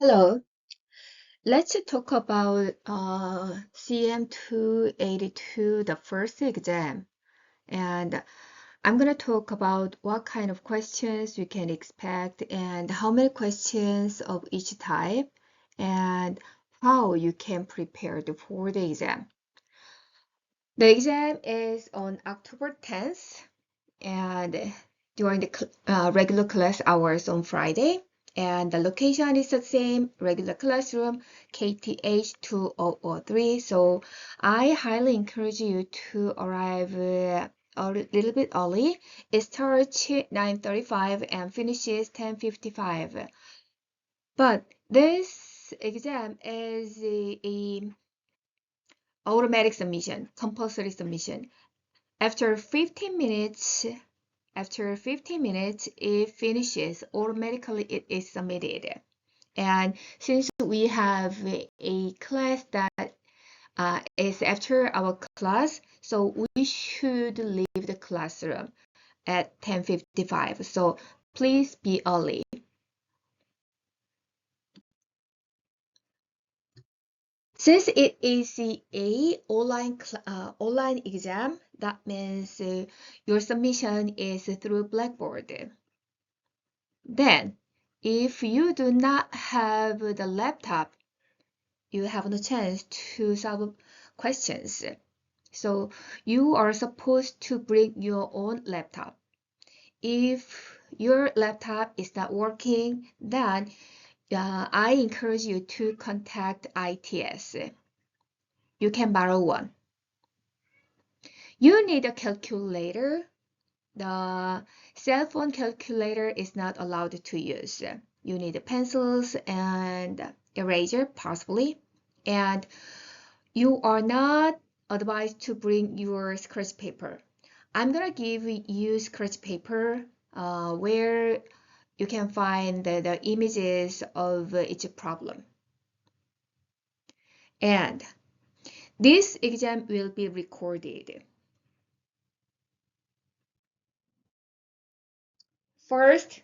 Hello, let's talk about CM282, the first exam. And I'm going to talk about what kind of questions you can expect and how many questions of each type and how you can prepare for the exam. The exam is on October 10th and during the regular class hours on Friday. And the location is the same, regular classroom, KTH 2003. So I highly encourage you to arrive a little bit early. It starts 9:35 and finishes 10:55. But this exam is a automatic submission, compulsory submission. After 15 minutes, it finishes, automatically it is submitted. And since we have a class that is after our class, so we should leave the classroom at 10:55. So please be early. Since it is a online exam, that means your submission is through Blackboard. Then, if you do not have the laptop, you have no chance to solve questions. So you are supposed to bring your own laptop. If your laptop is not working, then I encourage you to contact ITS. You can borrow one. You need a calculator. The cell phone calculator is not allowed to use. You need pencils and eraser, possibly. And you are not advised to bring your scratch paper. I'm gonna give you scratch paper where you can find the images of each problem. And this exam will be recorded. First,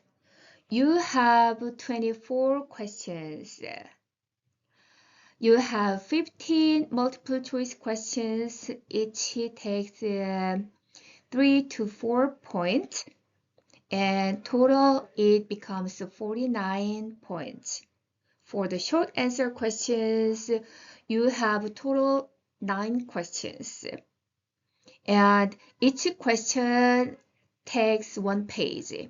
you have 24 questions. You have 15 multiple choice questions. Each takes 3 to 4 points. And total, it becomes 49 points. For the short answer questions, you have total 9 questions. And each question takes 1 page.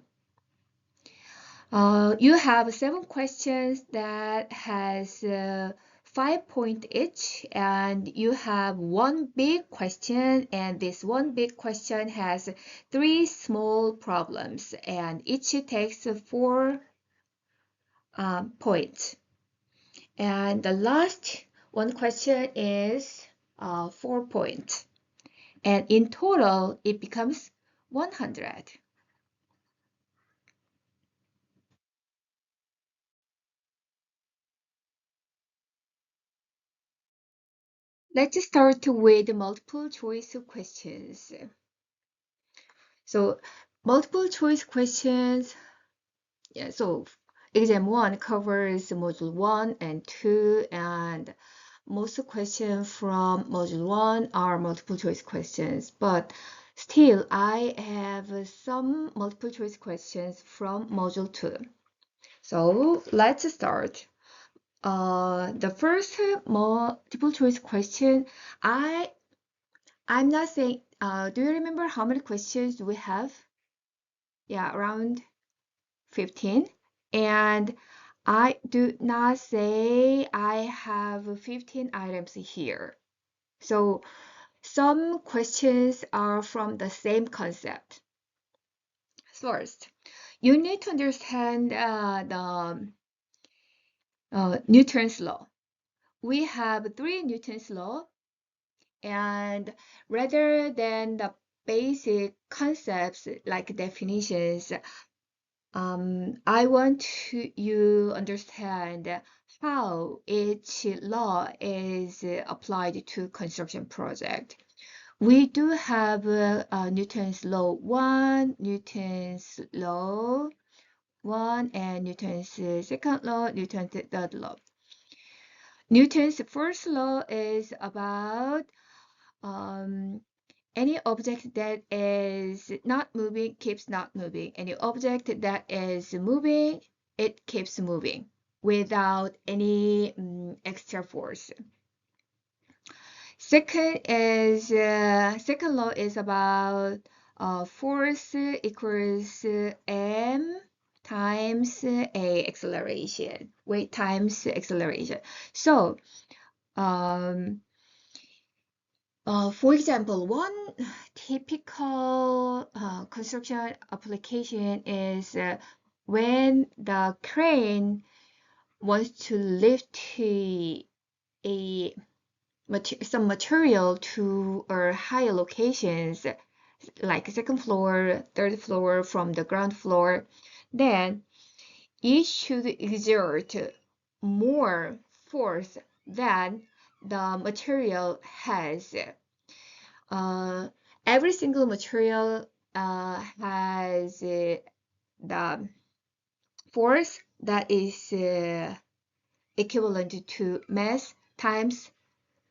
You have 7 questions that has 5 points each, and you have 1 big question, and this 1 big question has 3 small problems, and each takes 4 points. And the last 1 question is 4 points, and in total it becomes 100. Let's start with multiple choice questions. So multiple choice questions, so exam 1 covers module 1 and 2, and most questions from module 1 are multiple choice questions, but still I have some multiple choice questions from module 2. So let's start. The first multiple choice question, I'm not saying, do you remember how many questions we have? Yeah, around 15. And I do not say I have 15 items here. So some questions are from the same concept. First, you need to understand the Newton's law. We have 3 Newton's law, and rather than the basic concepts like definitions, I want you understand how each law is applied to construction project. We do have Newton's law 1, Newton's law one, and Newton's second law, Newton's third law. Newton's first law is about any object that is not moving keeps not moving. Any object that is moving, it keeps moving without any extra force. Second law is about force equals m times a acceleration, weight times acceleration. So, for example, one typical construction application is when the crane wants to lift some material to higher locations, like second floor, third floor from the ground floor, then it should exert more force than the material has. Every single material has the force that is equivalent to mass times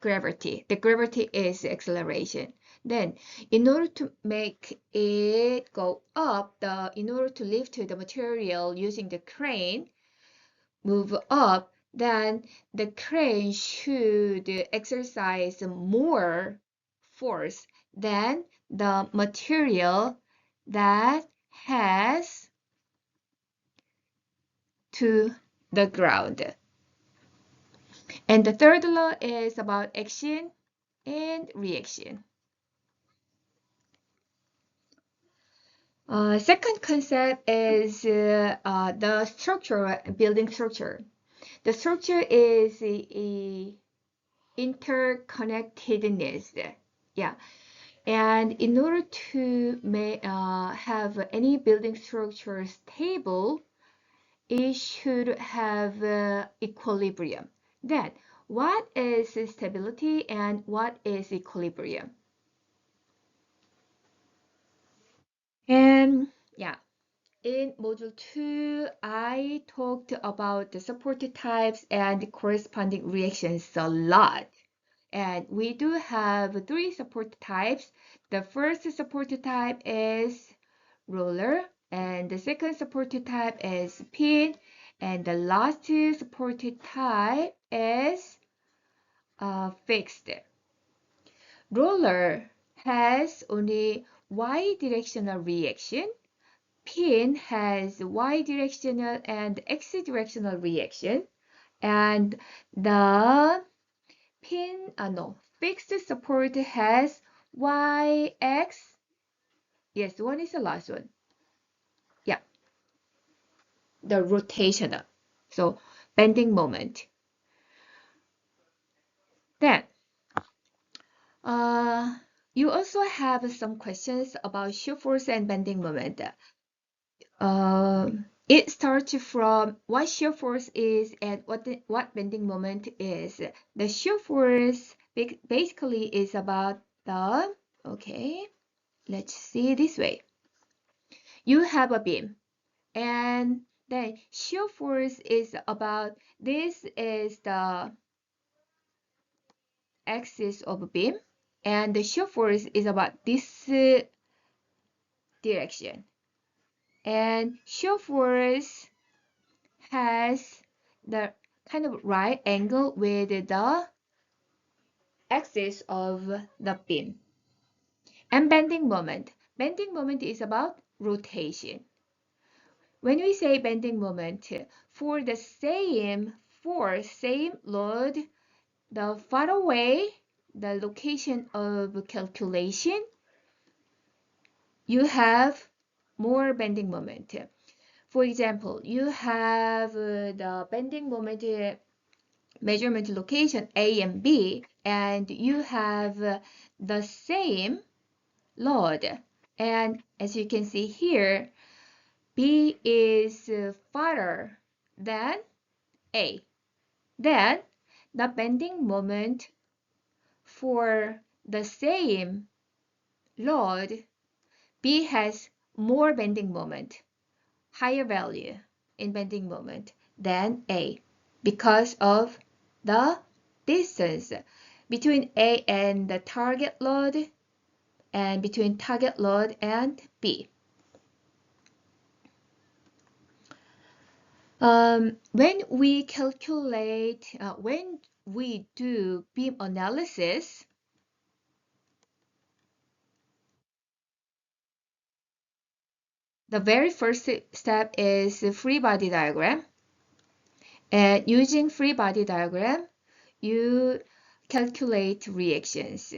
gravity. The gravity is acceleration. Then, in order to make it go up, in order to lift the material using the crane, move up, then the crane should exercise more force than the material that has to the ground. And the third law is about action and reaction. Second concept is the structure, building structure. The structure is interconnectedness. Yeah. And in order to have any building structure stable, it should have equilibrium. Then, what is stability and what is equilibrium? And yeah, in module 2, I talked about the support types and corresponding reactions a lot. And we do have 3 support types. The first support type is roller, and the second support type is pin, and the last support type is fixed. Roller has only y-directional reaction. Pin has y-directional and x-directional reaction, and the fixed support has y-x. Yes, one is the last one. Yeah, the rotational. So bending moment. Then, you also have some questions about shear force and bending moment. It starts from what shear force is and what bending moment is. The shear force basically is about let's see this way. You have a beam, and then shear force is about, this is the axis of beam, and the shear force is about this direction. And shear force has the kind of right angle with the axis of the beam. And bending moment. Bending moment is about rotation. When we say bending moment, for the same force, same load, the far away the location of calculation, you have more bending moment. For example, you have the bending moment measurement location A and B, and you have the same load. And as you can see here, B is farther than A. Then the bending moment for the same load, B has more bending moment. higher value in bending moment than A because of the distance between A and the target load and between target load and B. When we calculate, when we do beam analysis, the very first step is free body diagram. And using free body diagram, you calculate reactions.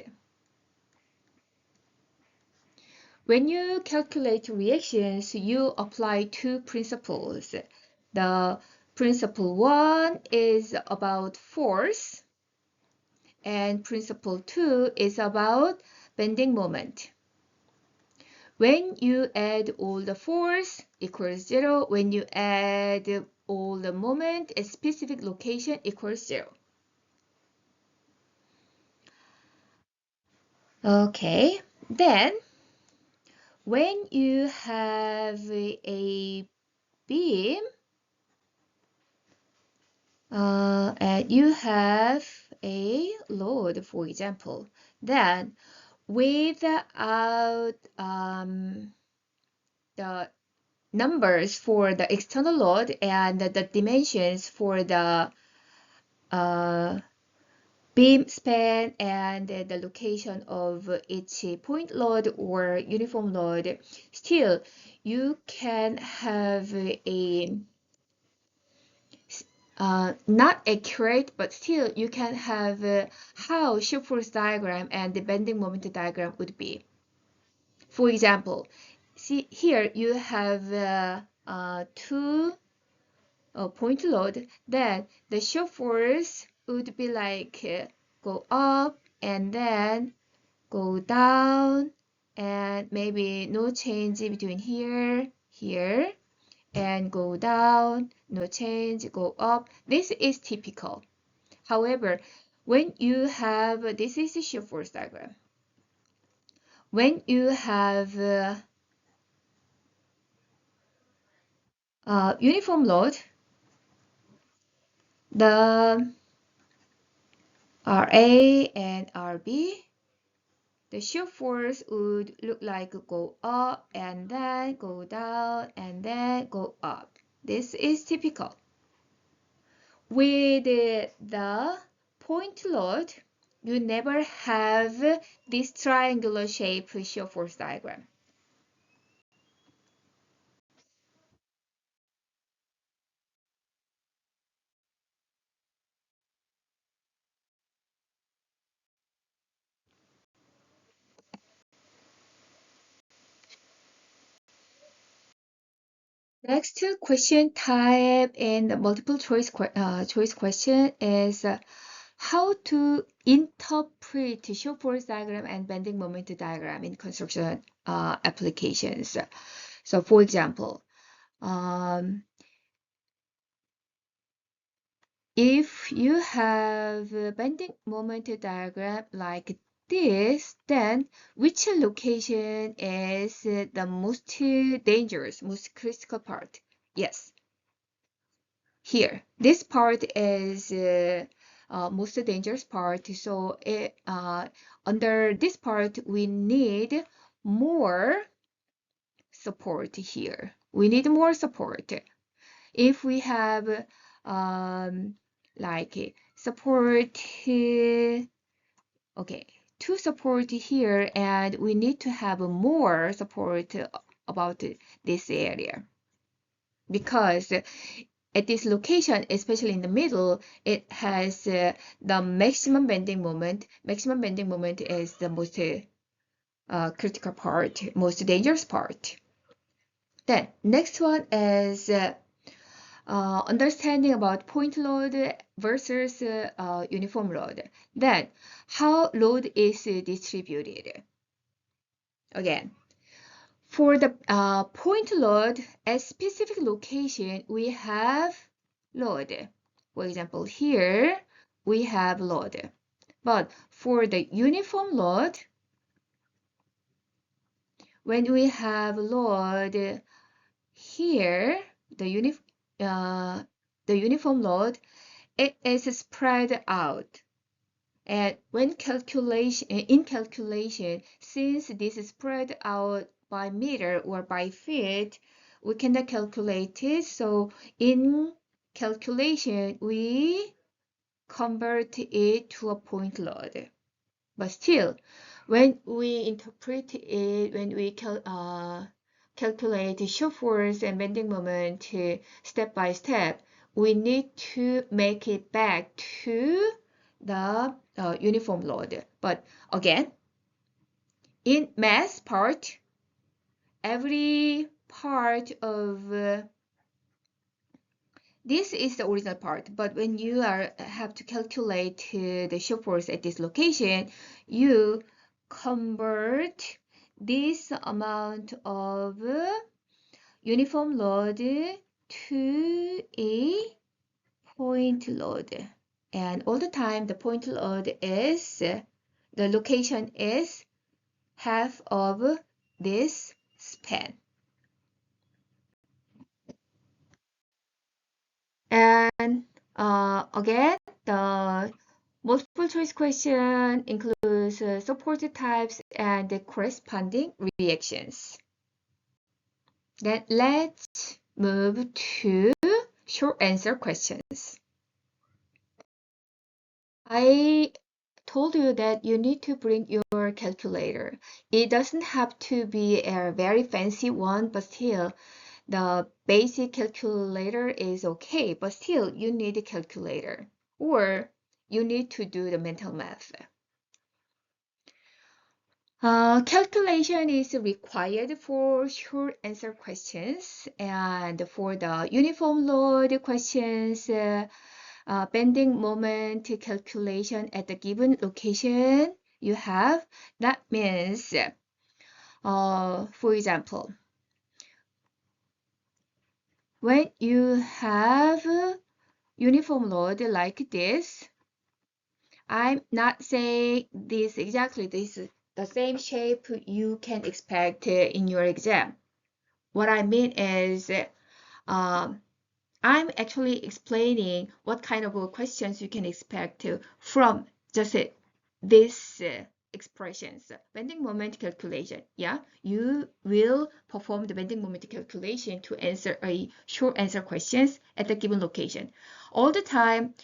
When you calculate reactions, you apply two principles. The principle 1 is about force, and principle 2 is about bending moment. When you add all the force equals 0, when you add all the moment at specific location equals 0. Okay, then when you have a beam and you have a load, for example, then without the numbers for the external load and the dimensions for the beam span and the location of each point load or uniform load, still you can have a not accurate, but still you can have how shear force diagram and the bending moment diagram would be. For example, see here you have two point load, then the shear force would be like go up and then go down, and maybe no change between here, and go down, no change, go up. This is typical. However, when you have, this is the shear force diagram. When you have uniform load, the RA and RB, the shear force would look like go up and then go down and then go up. This is typical. With the point load, you never have this triangular shape shear force diagram. Next question type in the multiple choice question is how to interpret shear force diagram and bending moment diagram in construction applications. So for example, if you have a bending moment diagram like this, then which location is the most dangerous, most critical part? Yes, here. This part is most dangerous part. So under this part, we need more support here. We need more support. If we have like support, okay, two support here, and we need to have more support about this area, because at this location, especially in the middle, it has the maximum bending moment. Maximum bending moment is the most critical part, most dangerous part. Then next one is understanding about point load versus uniform load. Then how load is distributed. Again, for the point load at specific location, we have load. For example, here we have load. But for the uniform load, when we have load here the uniform load, it is spread out. And in calculation, since this is spread out by meter or by feet, we cannot calculate it. So in calculation, we convert it to a point load. But still, when we interpret it, when we calculate shear force and bending moment step by step, we need to make it back to the uniform load. But again, in math part, every part of this is the original part, but when you have to calculate the shear force at this location, you convert this amount of uniform load to a point load. And all the time, the point load is, the location is half of this span. And again, the multiple choice question includes supported types and the corresponding reactions. Then let's move to short answer questions. I told you that you need to bring your calculator. It doesn't have to be a very fancy one, but still, the basic calculator is okay, but still you need a calculator or you need to do the mental math. Calculation is required for short answer questions, and for the uniform load questions, bending moment calculation at the given location you have. That means, for example, when you have uniform load like this, I'm not saying this exactly, this is the same shape you can expect in your exam. What I mean is, I'm actually explaining what kind of questions you can expect from just this expressions. Bending moment calculation. Yeah, you will perform the bending moment calculation to answer a short answer questions at the given location. All the time,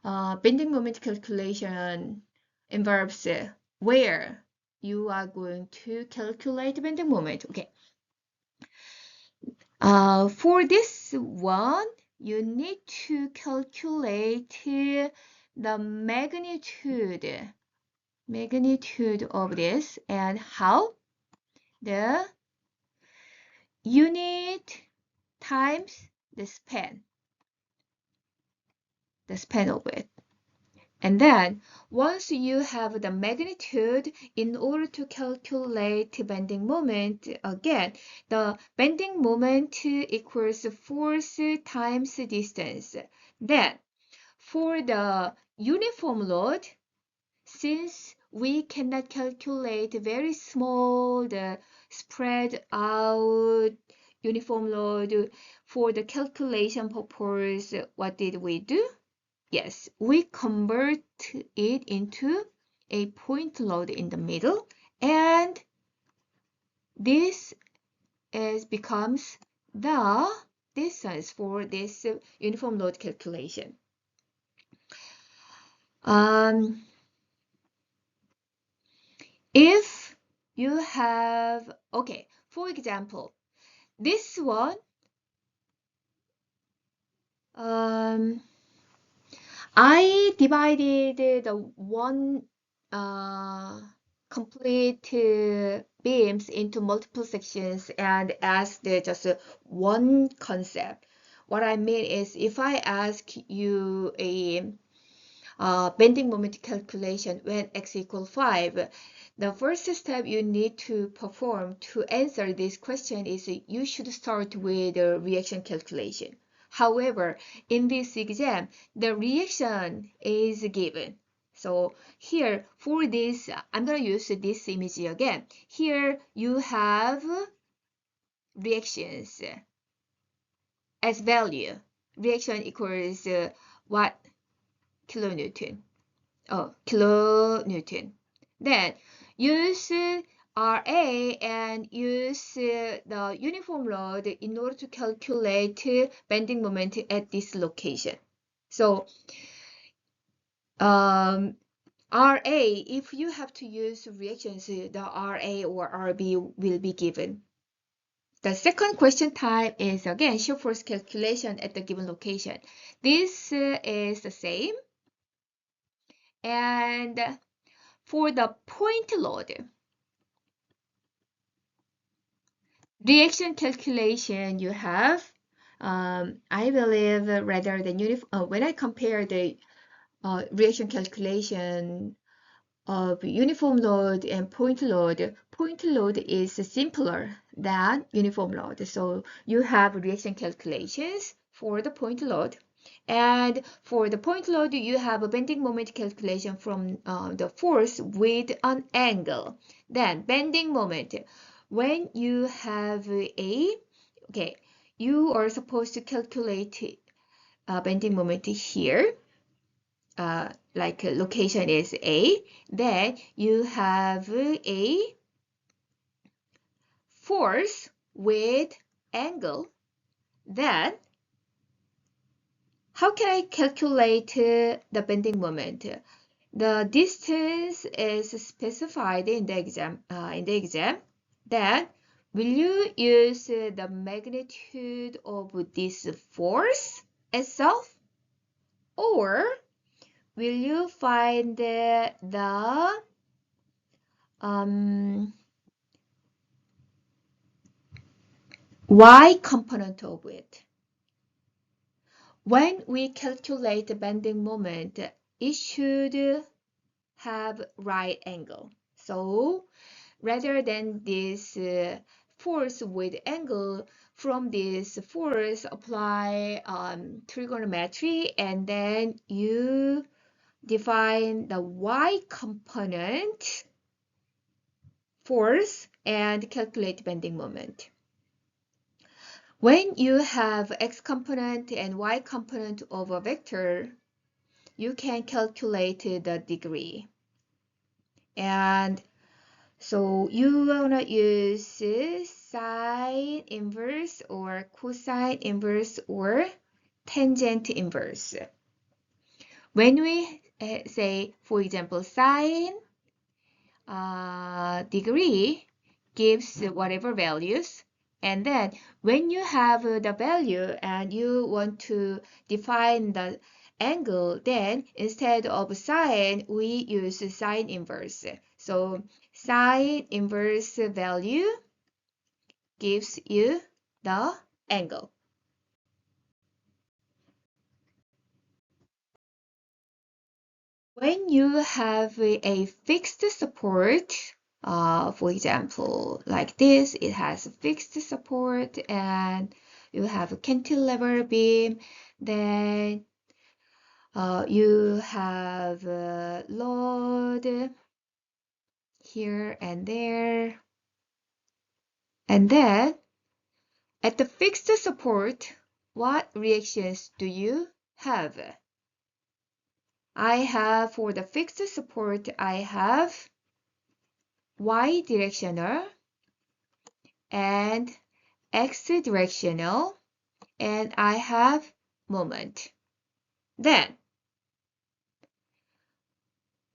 bending moment calculation involves where you are going to calculate bending moment. Okay. For this one, you need to calculate the magnitude of this, and how the unit times the span of it. And then once you have the magnitude, in order to calculate bending moment, again, the bending moment equals force times distance. Then for the uniform load, since we cannot calculate very small, the spread out uniform load, for the calculation purpose, what did we do? Yes, we convert it into a point load in the middle, and this becomes the distance for this uniform load calculation. If you have, okay, for example, this one, I divided the one complete beams into multiple sections and asked just one concept. What I mean is, if I ask you a bending moment calculation when x equals 5, the first step you need to perform to answer this question is you should start with the reaction calculation. However, in this exam, the reaction is given. So here, for this, I'm going to use this image again. Here you have reactions. as value. Reaction equals what kilonewton? Oh, kilonewton. Then use RA and use the uniform load in order to calculate bending moment at this location. So RA, if you have to use reactions, the RA or RB will be given. The second question type is again shear force calculation at the given location. This is the same. And for the point load, reaction calculation you have, I believe rather than when I compare the reaction calculation of uniform load and point load is simpler than uniform load. So you have reaction calculations for the point load. And for the point load, you have a bending moment calculation from the force with an angle. Then bending moment. When you have okay, you are supposed to calculate bending moment here. Like location is A, then you have a force with angle. Then how can I calculate the bending moment? The distance is specified in the exam. Then will you use the magnitude of this force itself, or will you find the y component of it? When we calculate the bending moment, it should have right angle. So rather than this force with angle, from this force apply trigonometry, and then you define the y component force and calculate bending moment. When you have x component and y component of a vector, you can calculate the degree. And so you wanna use sine inverse or cosine inverse or tangent inverse. When we say, for example, sine degree gives whatever values, and then when you have the value and you want to define the angle, then instead of sine, we use sine inverse. So sine inverse value gives you the angle. When you have a fixed support, for example, like this, it has a fixed support and you have a cantilever beam, then you have a load here and there. And then at the fixed support, what reactions do you have? I have, for the fixed support, I have y directional and x directional, and I have moment. Then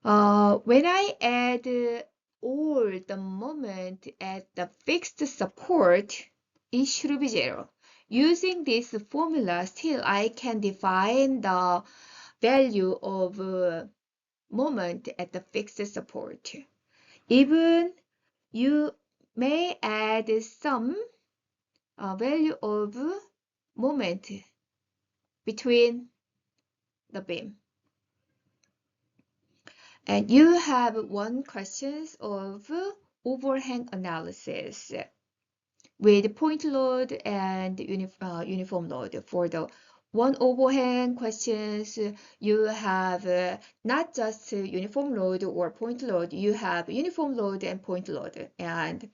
when I add all the moment at the fixed support, it should be 0. Using this formula, still I can define the value of moment at the fixed support. Even you may add some value of moment between the beam. And you have one question of overhang analysis with point load and uniform load. For the one overhang questions, you have not just uniform load or point load, you have uniform load and point load, and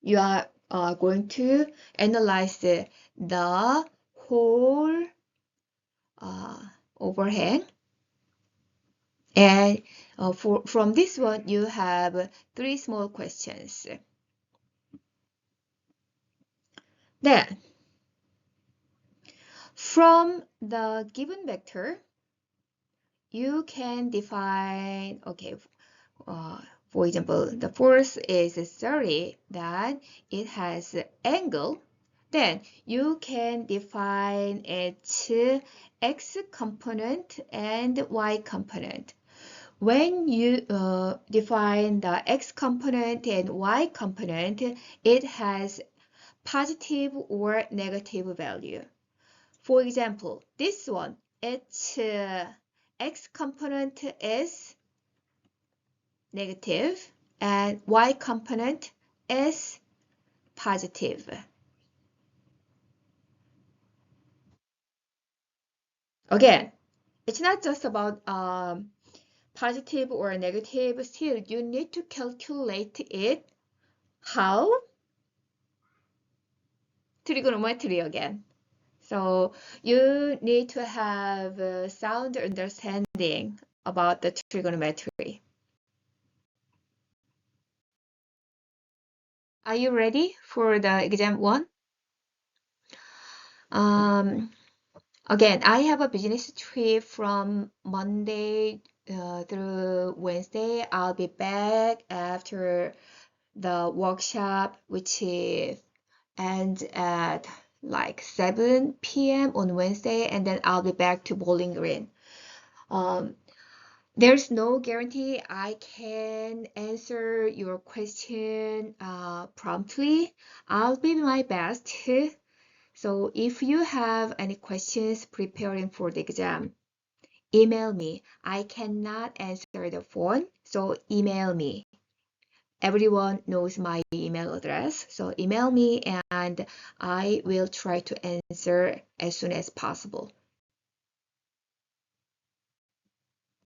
you are going to analyze the whole overhang. And from this one, you have 3 small questions. Then, from the given vector, you can define, okay, for example, the force is 30, that it has angle. Then you can define its x component and y component. When you define the x component and y component, it has positive or negative value. For example, this one, its x component is negative and y component is positive. Again, it's not just about positive or negative. Still, you need to calculate it. How? Trigonometry again. So you need to have a sound understanding about the trigonometry. Are you ready for the exam 1? Again, I have a business trip from Monday through Wednesday. I'll be back after the workshop, which ends at like 7 p.m. on Wednesday, and then I'll be back to Bowling Green. There's no guarantee I can answer your question promptly. I'll be my best. So if you have any questions preparing for the exam, email me. I cannot answer the phone, so email me. Everyone knows my email address, so email me and I will try to answer as soon as possible.